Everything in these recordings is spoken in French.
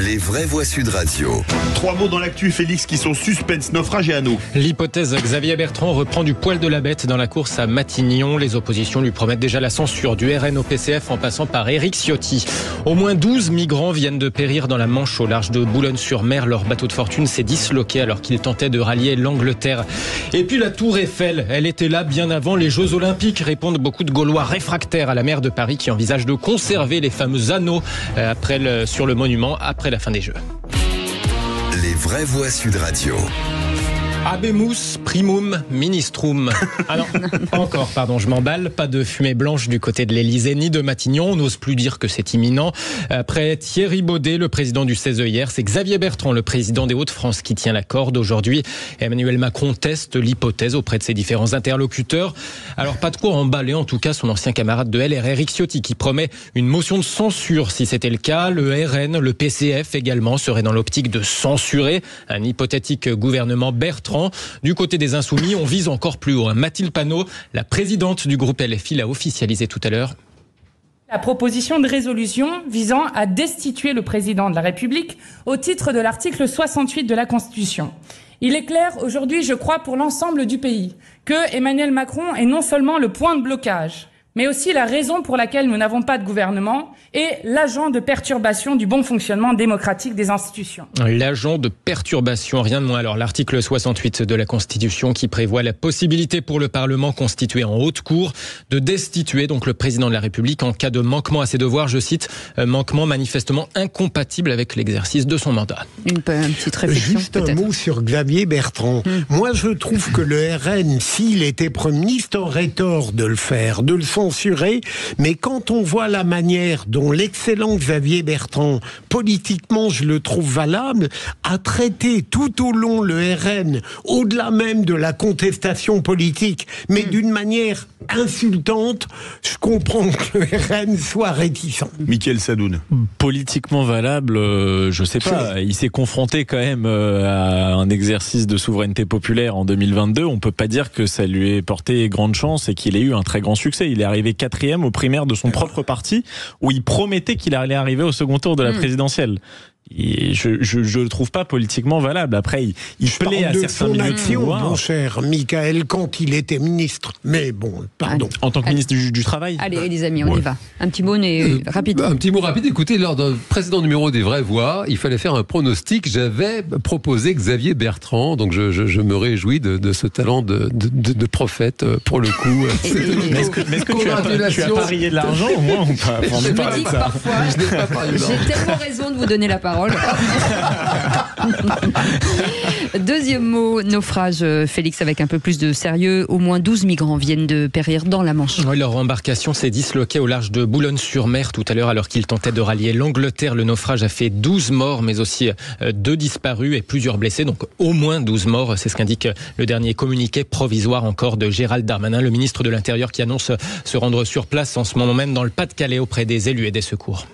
Les vraies voix Sud Radio. 3 mots dans l'actu, Félix, qui sont suspense, naufrage et anneaux. L'hypothèse Xavier Bertrand reprend du poil de la bête dans la course à Matignon. Les oppositions lui promettent déjà la censure du RN au PCF en passant par Éric Ciotti. Au moins 12 migrants viennent de périr dans la Manche au large de Boulogne-sur-Mer. Leur bateau de fortune s'est disloqué alors qu'ils tentaient de rallier l'Angleterre. Et puis la Tour Eiffel, elle était là bien avant les Jeux Olympiques, répondent beaucoup de Gaulois réfractaires à la maire de Paris qui envisage de conserver les fameux anneaux sur le monument après la fin des Jeux. Les vraies voix Sud Radio. Habemus primum ministrum. Ah non, pas encore, pardon, je m'emballe. Pas de fumée blanche du côté de l'Élysée ni de Matignon. On n'ose plus dire que c'est imminent. Après Thierry Baudet, le président du CESE hier, c'est Xavier Bertrand, le président des Hauts-de-France, qui tient la corde aujourd'hui. Emmanuel Macron teste l'hypothèse auprès de ses différents interlocuteurs. Alors pas de quoi emballer en tout cas son ancien camarade de LR, Éric Ciotti, qui promet une motion de censure si c'était le cas. Le RN, le PCF également seraient dans l'optique de censurer un hypothétique gouvernement Bertrand. Du côté des Insoumis, on vise encore plus haut. Mathilde Panot, la présidente du groupe LFI, l'a officialisé tout à l'heure. La proposition de résolution visant à destituer le président de la République au titre de l'article 68 de la Constitution. Il est clair aujourd'hui, je crois, pour l'ensemble du pays, que Emmanuel Macron est non seulement le point de blocage, mais aussi la raison pour laquelle nous n'avons pas de gouvernement et l'agent de perturbation du bon fonctionnement démocratique des institutions. L'agent de perturbation, rien de moins. Alors l'article 68 de la Constitution qui prévoit la possibilité pour le Parlement constitué en haute cour de destituer donc le président de la République en cas de manquement à ses devoirs, je cite, manquement manifestement incompatible avec l'exercice de son mandat. Une petite réflexion. Juste un mot sur Xavier Bertrand. Moi je trouve que le RN, s'il était Premier ministre, aurait tort de le faire, de le censurer, mais quand on voit la manière dont l'excellent Xavier Bertrand, politiquement je le trouve valable, a traité tout au long le RN, au-delà même de la contestation politique, mais d'une manière insultante, je comprends que le RN soit réticent. Mickaël Sadoun. Politiquement valable, je sais pas. Il s'est confronté quand même à un exercice de souveraineté populaire en 2022. On peut pas dire que ça lui ait porté grande chance et qu'il ait eu un très grand succès. Il est arrivé 4e aux primaires de son propre parti, où il promettait qu'il allait arriver au second tour de la présidentielle. Et je le trouve pas politiquement valable. Après, il plaît à certains milieux de pouvoir. Mon cher Mickaël, quand il était ministre. Mais bon, pardon. En tant que ministre du Travail. Allez, les amis, on y va. Un petit mot rapide. Un petit mot rapide. Écoutez, lors d'un précédent numéro des Vraies Voix, il fallait faire un pronostic. J'avais proposé Xavier Bertrand. Donc je me réjouis de ce talent de prophète, pour le coup. Est-ce que tu as parié de l'argent au moins ou pas? Je me dis que parfois, j'ai tellement raison de vous donner la parole. Deuxième mot, naufrage, Félix, avec un peu plus de sérieux. Au moins 12 migrants viennent de périr dans la Manche. Oui, leur embarcation s'est disloquée au large de Boulogne-sur-Mer tout à l'heure alors qu'ils tentaient de rallier l'Angleterre. Le naufrage a fait 12 morts mais aussi 2 disparus et plusieurs blessés. Donc au moins 12 morts, c'est ce qu'indique le dernier communiqué provisoire encore de Gérald Darmanin, le ministre de l'Intérieur qui annonce se rendre sur place en ce moment même dans le Pas-de-Calais auprès des élus et des secours.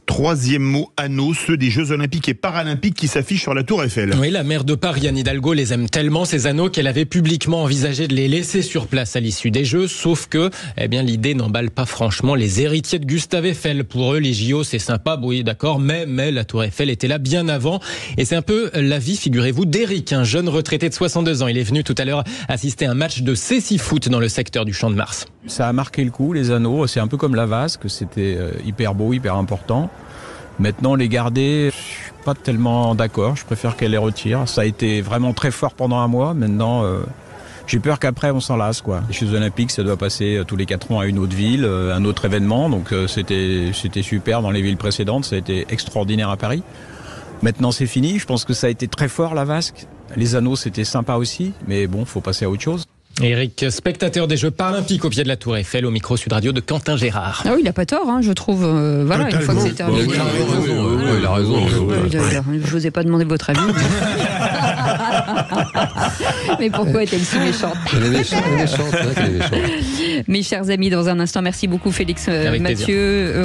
3e mot, anneaux, ceux des Jeux Olympiques et Paralympiques qui s'affichent sur la Tour Eiffel. Oui, la maire de Paris, Anne Hidalgo, les aime tellement, ces anneaux, qu'elle avait publiquement envisagé de les laisser sur place à l'issue des Jeux, sauf que, l'idée n'emballe pas franchement les héritiers de Gustave Eiffel. Pour eux, les JO, c'est sympa, oui, d'accord, mais la Tour Eiffel était là bien avant. Et c'est un peu l'avis, figurez-vous, d'Éric, un jeune retraité de 62 ans. Il est venu tout à l'heure assister à un match de cécifoot dans le secteur du Champ de Mars. Ça a marqué le coup, les anneaux, c'est un peu comme la vasque, c'était hyper beau, hyper important. Maintenant, les garder, je suis pas tellement d'accord, je préfère qu'elle les retire. Ça a été vraiment très fort pendant un mois, maintenant j'ai peur qu'après on s'en lasse, quoi. Les Jeux Olympiques, ça doit passer tous les 4 ans à une autre ville, un autre événement, donc c'était super dans les villes précédentes, ça a été extraordinaire à Paris. Maintenant c'est fini, je pense que ça a été très fort la vasque, les anneaux c'était sympa aussi, mais bon, faut passer à autre chose. Éric, spectateur des Jeux Paralympiques au pied de la Tour Eiffel, au micro Sud Radio de Quentin Gérard. Ah oui, il n'a pas tort, je trouve. Voilà, une fois que c'est terminé. Il a raison. Je n'osais pas demander votre avis. Mais pourquoi est-elle si méchante? Elle est méchante. Mes chers amis, dans un instant, merci beaucoup Félix, Avec Mathieu.